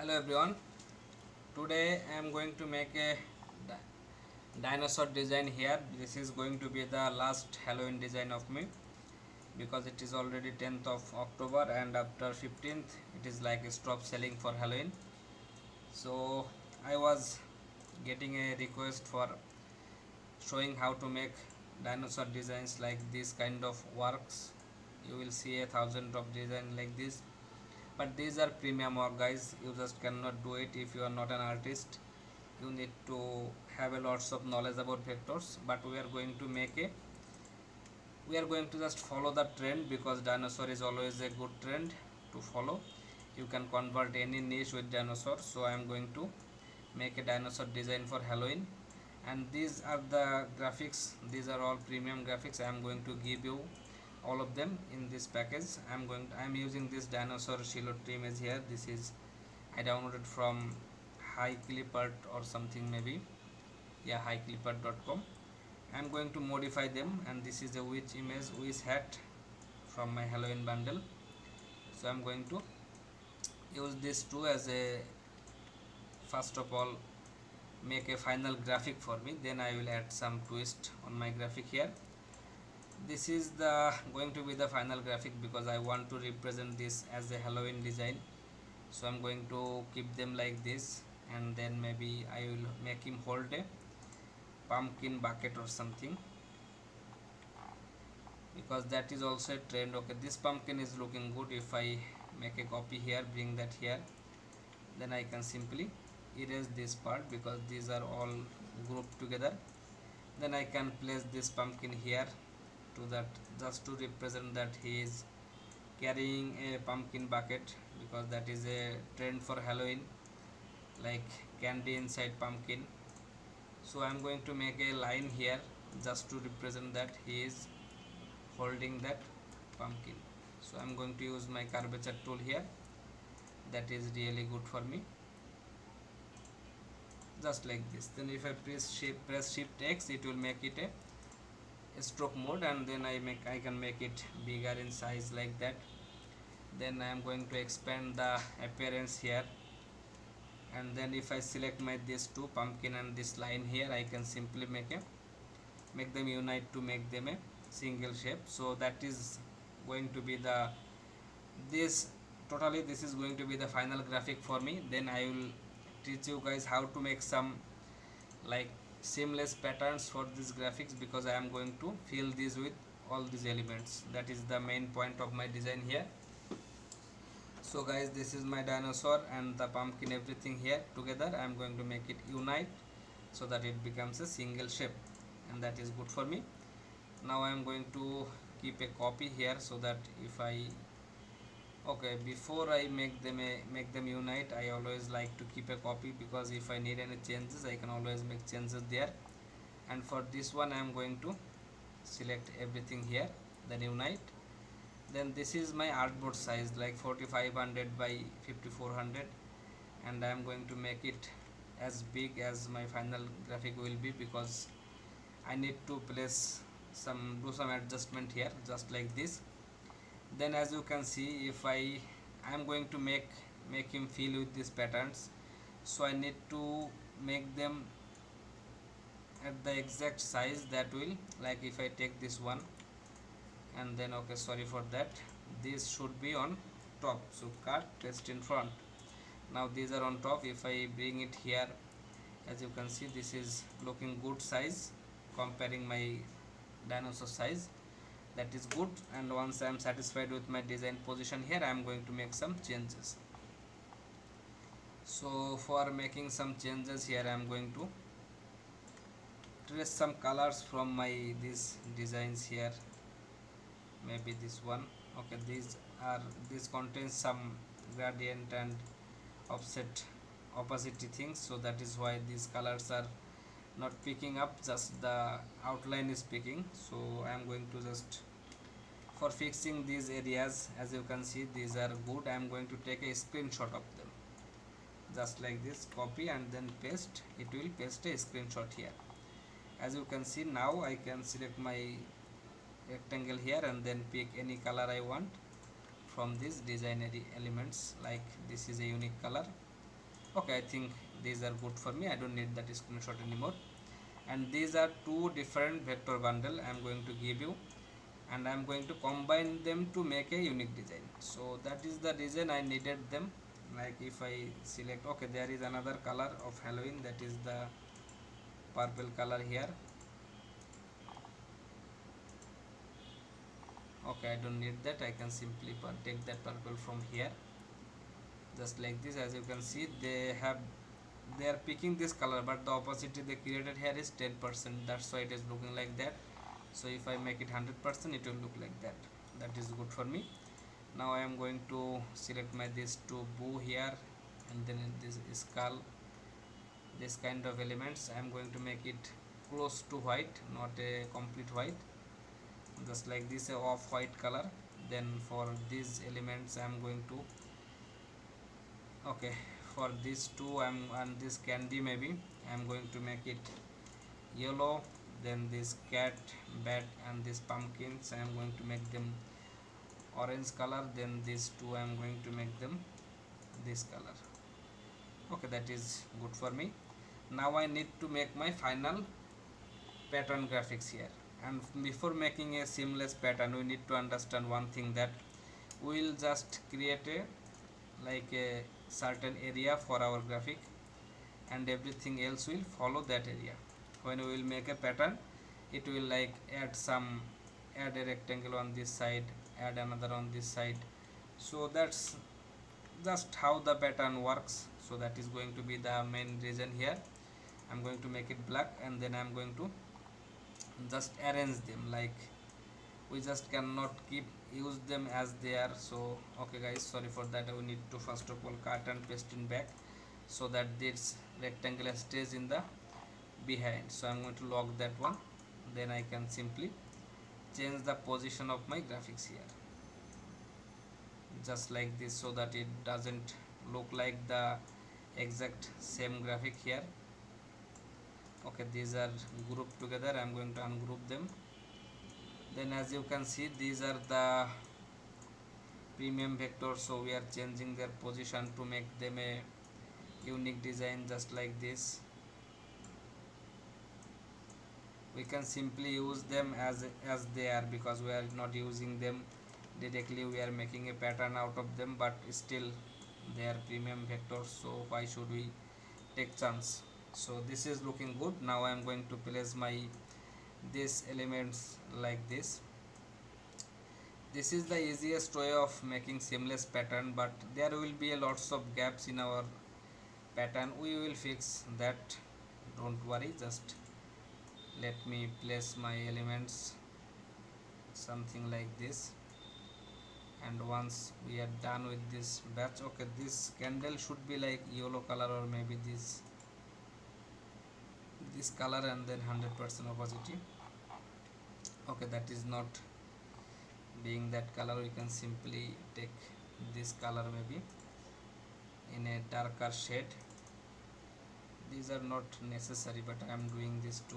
Hello everyone. Today I am going to make a dinosaur design here. This is going to be the last Halloween design of me because it is already 10th of October and after 15th it is like stop selling for Halloween. So I was getting a request for showing how to make dinosaur designs like this kind of works. You will see a thousand of design like this, but these are premium work guys. You just cannot do it if you are not an artist. You need to have a lots of knowledge about vectors, but we are going to just follow the trend because dinosaur is always a good trend to follow. You can convert any niche with dinosaur. So I am going to make a dinosaur design for Halloween, and these are the graphics. These are all premium graphics. I am going to give you all of them in this package. I am using this dinosaur silhouette image here. This is I downloaded from highclipart or something, maybe, yeah, highclipart.com. I'm going to modify them, and this is a witch image, witch hat from my Halloween bundle. So I'm going to use this two as a, first of all, make a final graphic for me, then I will add some twist on my graphic here. This is the going to be the final graphic because I want to represent this as a Halloween design. So I'm going to keep them like this, and then maybe I will make him hold a pumpkin bucket or something because that is also a trend. Okay, this pumpkin is looking good. If I make a copy here, bring that here, then I can simply erase this part because these are all grouped together. Then I can place this pumpkin here to that, just to represent that he is carrying a pumpkin bucket because that is a trend for Halloween, like candy inside pumpkin. So I am going to make a line here just to represent that he is holding that pumpkin. So I'm going to use my curvature tool here. That is really good for me, just like this. Then if I press shift X, it will make it a stroke mode, and then I can make it bigger in size like that. Then I am going to expand the appearance here, and then if I select my these two pumpkin and this line here, I can simply make them unite to make them a single shape. So that is going to be the this totally this is going to be the final graphic for me. Then I will teach you guys how to make some like seamless patterns for these graphics because I am going to fill these with all these elements. That is the main point of my design here. So guys, this is my dinosaur and the pumpkin, everything here together. I am going to make it unite so that it becomes a single shape, and that is good for me. Now I am going to keep a copy here so that if I, okay, before I make them unite, I always like to keep a copy because if I need any changes, I can always make changes there. And for this one, I am going to select everything here, then unite. Then this is my artboard size, like 4500 by 5400, and I am going to make it as big as my final graphic will be because I need to place do some adjustment here, just like this. Then as you can see, if I am going to make him fill with these patterns, so I need to make them at the exact size that will, like if I take this one, and then, okay, sorry for that, this should be on top. So cut, paste in front. Now these are on top. If I bring it here, as you can see, this is looking good size comparing my dinosaur size. That is good. And once I am satisfied with my design position here, I am going to make some changes. So for making some changes here, I am going to trace some colors from my these designs here. Maybe this one. Okay, this contains some gradient and offset opacity things, so that is why these colors are not picking up, just the outline is picking. So I am going to just, for fixing these areas, as you can see, these are good. I am going to take a screenshot of them, just like this, copy and then paste. It will paste a screenshot here. As you can see, now I can select my rectangle here and then pick any color I want from these design elements. Like this is a unique color, Okay, I think these are good for me. I don't need that screenshot anymore. And these are two different vector bundle I am going to give you, and I am going to combine them to make a unique design. So that is the reason I needed them. Like if I select, okay, there is another color of Halloween, that is the purple color here. Okay, I don't need that. I can simply take that purple from here, just like this. As you can see, they are picking this color, but the opacity they created here is 10%. That's why it is looking like that. So if I make it 100%, it will look like that. That is good for me. Now I am going to select my these two bow here, and then this skull, this kind of elements I am going to make it close to white, not a complete white, just like this, a off white color. Then for these elements I am going to, okay, for these two I'm and this candy maybe I'm going to make it yellow. Then this cat, bat, and these pumpkins I am going to make them orange color. Then these two I am going to make them this color. Okay, that is good for me. Now I need to make my final pattern graphics here, and before making a seamless pattern we need to understand one thing, that we will just create a like a certain area for our graphic, and everything else will follow that area. When we will make a pattern, it will like add a rectangle on this side, add another on this side. So that's just how the pattern works. So that is going to be the main reason here. I'm going to make it black, and then I'm going to just arrange them. Like we just cannot keep use them as they are. So okay guys, sorry for that. We need to first of all cut and paste in back, so that this rectangle stays in the behind. So I'm going to lock that one. Then I can simply change the position of my graphics here, just like this, so that it doesn't look like the exact same graphic here. Okay, these are grouped together. I'm going to ungroup them. Then as you can see, these are the premium vectors, so we are changing their position to make them a unique design, just like this. We can simply use them as they are, because we are not using them directly. We are making a pattern out of them, but still they are premium vectors, so why should we take chance? So this is looking good. Now I am going to place my these elements like this. This is the easiest way of making seamless pattern, but there will be a lots of gaps in our pattern. We will fix that, don't worry. Just let me place my elements something like this, and once we are done with this batch, okay, this candle should be like yellow color, or maybe this color, and then 100% opacity. Okay, that is not being that color. We can simply take this color maybe in a darker shade. These are not necessary, but I am doing this to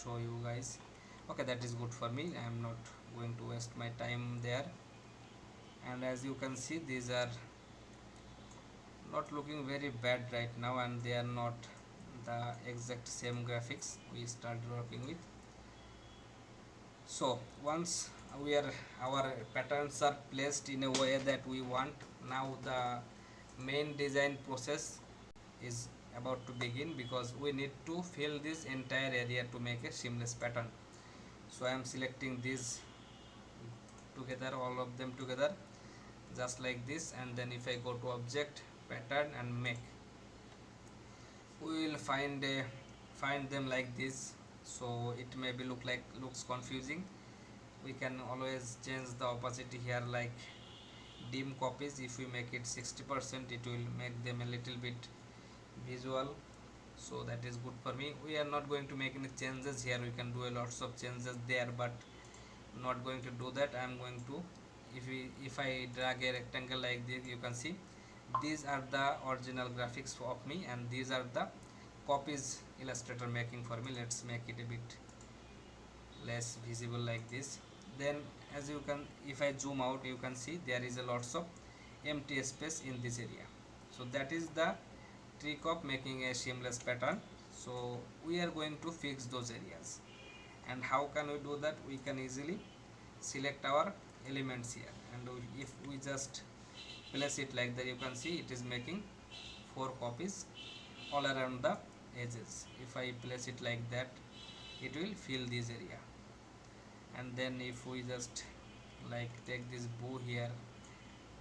show you guys. Okay, that is good for me. I am not going to waste my time there. And as you can see, these are not looking very bad right now, and they are not the exact same graphics we started working with. So once our patterns are placed in a way that we want, now the main design process is about to begin, because we need to fill this entire area to make a seamless pattern. So I am selecting these together, all of them together, just like this. And then if I go to object, pattern, and make, we will find them like this. So it may be looks confusing. We can always change the opacity here, like dim copies. If we make it 60%, it will make them a little bit visual. So that is good for me. We are not going to make any changes here. We can do a lots of changes there, but not going to do that. I am going to, if I drag a rectangle like this, you can see these are the original graphics of me, and these are the copies Illustrator making for me. Let's make it a bit less visible like this. Then as you can, if I zoom out, you can see there is a lots of empty space in this area. So that is the trick of making a seamless pattern. So we are going to fix those areas. And how can we do that? We can easily select our elements here, and if we just place it like that, you can see it is making 4 copies all around the edges. If I place it like that, it will fill this area. And then if we just like take this bow here,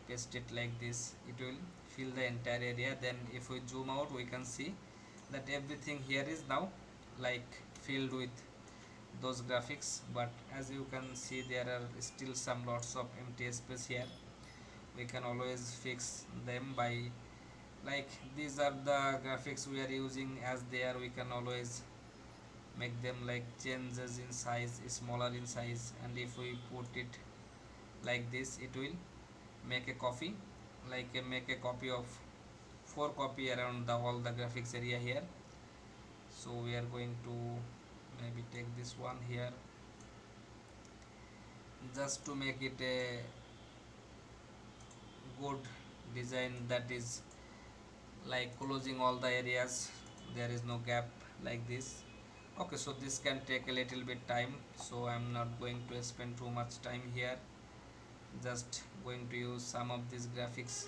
paste it like this, it will fill the entire area. Then if we zoom out, we can see that everything here is now like filled with those graphics. But as you can see, there are still some lots of empty space here. We can always fix them by, like, these are the graphics we are using as they are. We can always make them like changes in size, smaller in size, and if we put it like this, it will make a copy, like make a copy of 4 copy around the all the graphics area here. So we are going to maybe take this one here, just to make it a good design that is like closing all the areas, there is no gap like this. Okay, so this can take a little bit time, so I'm not going to spend too much time here. Just going to use some of these graphics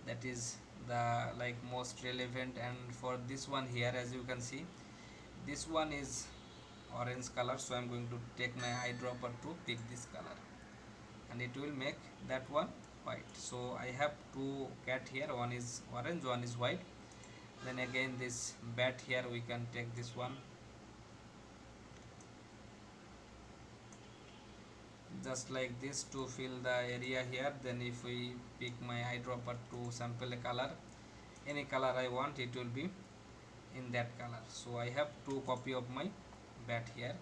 that is the like most relevant. And for this one here, as you can see, this one is orange color, so I'm going to take my eyedropper to pick this color, and it will make that one white. So I have 2 cat here, one is orange, one is white. Then again this bat here, we can take this one, just like this, to fill the area here. Then if we pick my eyedropper to sample a color, any color I want, it will be in that color. So I have 2 copy of my bat here,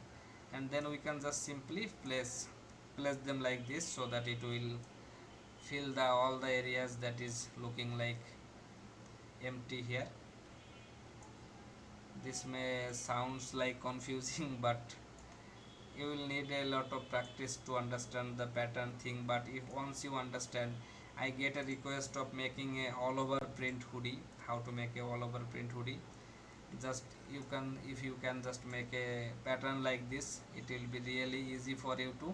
and then we can just simply place them like this, so that it will fill the all the areas that is looking like empty here. This may sounds like confusing but you will need a lot of practice to understand the pattern thing. But if once you understand, I get a request of making a all over print hoodie. How to make a all over print hoodie? Just you can, if you can just make a pattern like this, it will be really easy for you to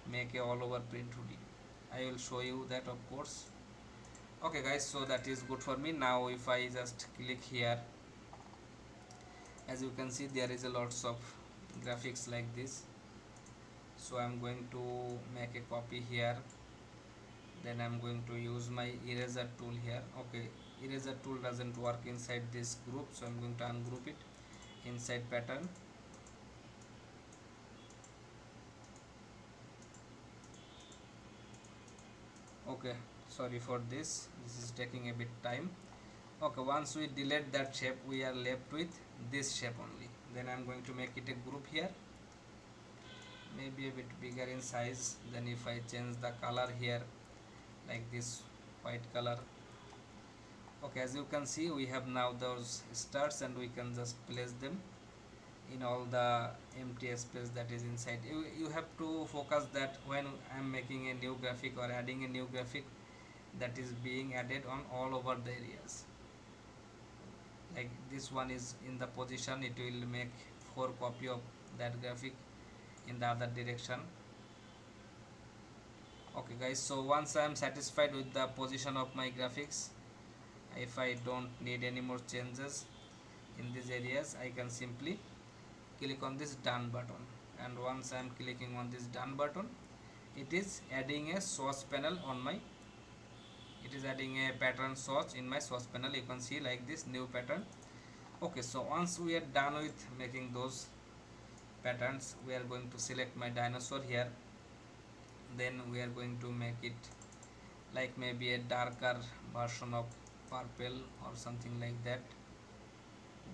make a all over print hoodie. I will show you that, of course. Okay guys, so that is good for me. Now if I just click here, as you can see, there is a lots of graphics like this. So I'm going to make a copy here, then I'm going to use my eraser tool here. Okay, eraser tool doesn't work inside this group, so I'm going to ungroup it inside pattern. Okay, sorry for this is taking a bit time. Okay, once we delete that shape, we are left with this shape only. Then I'm going to make it a group here, maybe a bit bigger in size. Then if I change the color here like this white color, okay, as you can see, we have now those stars, and we can just place them in all the empty space that is inside. You have to focus that when I'm making a new graphic or adding a new graphic, that is being added on all over the areas. Like this one is in the position, it will make 4 copy of that graphic in the other direction. Okay guys, so once I am satisfied with the position of my graphics, if I don't need any more changes in these areas, I can simply click on this done button. And once I am clicking on this done button, it is adding a source panel on my, it is adding a pattern source in my source panel. You can see like this new pattern. Okay, so once we are done with making those patterns, we are going to select my dinosaur here. Then we are going to make it like maybe a darker version of purple or something like that.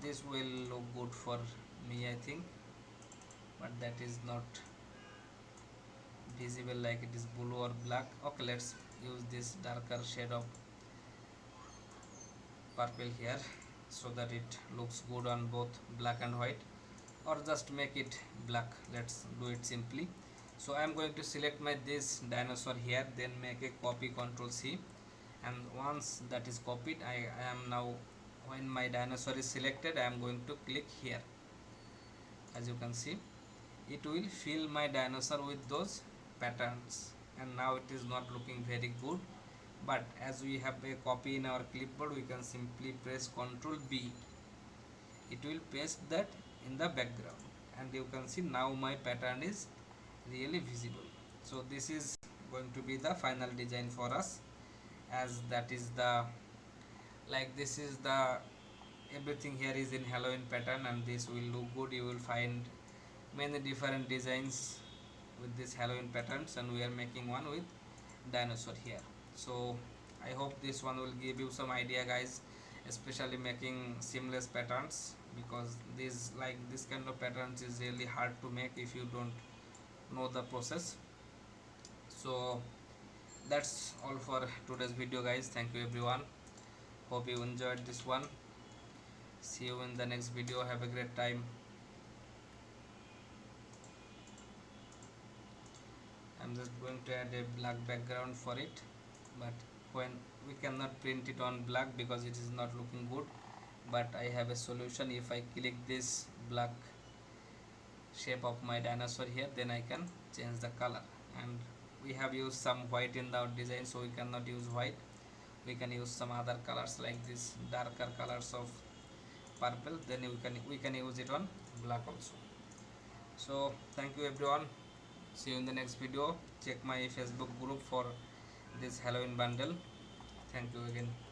This will look good for me, I think, but that is not visible like it is blue or black. Okay, let's use this darker shade of purple here, so that it looks good on both black and white, or just make it black. Let's do it simply. So I am going to select my this dinosaur here, then make a copy, Ctrl C, and once that is copied, I am now when my dinosaur is selected, I am going to click here. As you can see, it will fill my dinosaur with those patterns, and now it is not looking very good. But as we have a copy in our clipboard, we can simply press Ctrl B. It will paste that in the background, and you can see now my pattern is really visible. So this is going to be the final design for us, as that is the, like, this is the, everything here is in Halloween pattern, and this will look good. You will find many different designs with this Halloween patterns, and we are making one with dinosaur here. So I hope this one will give you some idea, guys, especially making seamless patterns, because this, like, this kind of patterns is really hard to make if you don't know the process. So that's all for today's video, guys. Thank you everyone, hope you enjoyed this one. See you in the next video. Have a great time. I'm just going to add a black background for it, but when we cannot print it on black because it is not looking good. But I have a solution. If I click this black shape of my dinosaur here, then I can change the color. And we have used some white in our design, so we cannot use white. We can use some other colors like this darker colors of purple, then we can use it on black also. So thank you everyone. See you in the next video. Check my Facebook group for this Halloween bundle. Thank you again.